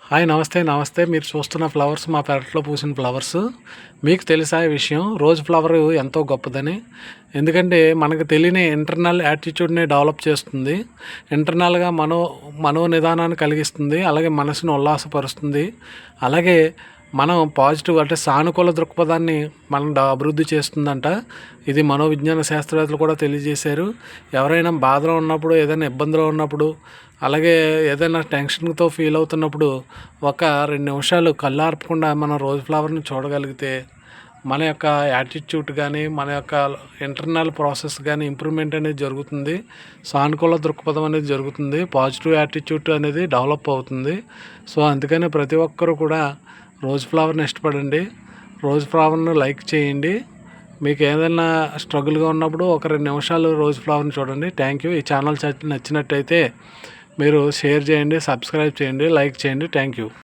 Hi నమస్తే నమస్తే. మీరు చూస్తున్న ఫ్లవర్స్ మా పెరట్లో పూసిన ఫ్లవర్స్. మీకు తెలుసా ఈ విషయం? రోజ్ ఫ్లవర్ ఎంతో గొప్పదని. ఎందుకంటే మనకు తెలియని ఇంటర్నల్ యాటిట్యూడ్ని డెవలప్ చేస్తుంది. ఇంటర్నల్గా మనోనిదానాన్ని కలిగిస్తుంది. అలాగే మనసును ఉల్లాసపరుస్తుంది. అలాగే మనం పాజిటివ్ అంటే సానుకూల దృక్పథాన్ని అభివృద్ధి చేస్తుందంట. ఇది మనోవిజ్ఞాన శాస్త్రవేత్తలు కూడా తెలియజేశారు. ఎవరైనా బాధలో ఉన్నప్పుడు, ఏదైనా ఇబ్బందిలో ఉన్నప్పుడు, అలాగే ఏదైనా టెన్షన్తో ఫీల్ అవుతున్నప్పుడు ఒక 2 నిమిషాలు కళ్ళు ఆర్పకుండా మనం రోజ్ ఫ్లవర్ని చూడగలిగితే మన యొక్క యాటిట్యూడ్ కానీ, మన యొక్క ఇంటర్నల్ ప్రాసెస్ కానీ ఇంప్రూవ్మెంట్ అనేది జరుగుతుంది. సానుకూల దృక్పథం అనేది జరుగుతుంది. పాజిటివ్ యాటిట్యూడ్ అనేది డెవలప్ అవుతుంది. సో అందుకని ప్రతి ఒక్కరూ కూడా రోజ్ ఫ్లవర్ని ఇష్టపడండి. రోజ్ ఫ్లవర్ను లైక్ చేయండి. మీకు ఏదైనా స్ట్రగుల్గా ఉన్నప్పుడు ఒక 2 నిమిషాలు రోజ్ ఫ్లవర్ని చూడండి. Thank you. ఈ ఛానల్ నచ్చినట్టయితే మీరు షేర్ చేయండి, సబ్స్క్రైబ్ చేయండి, లైక్ చేయండి. Thank you.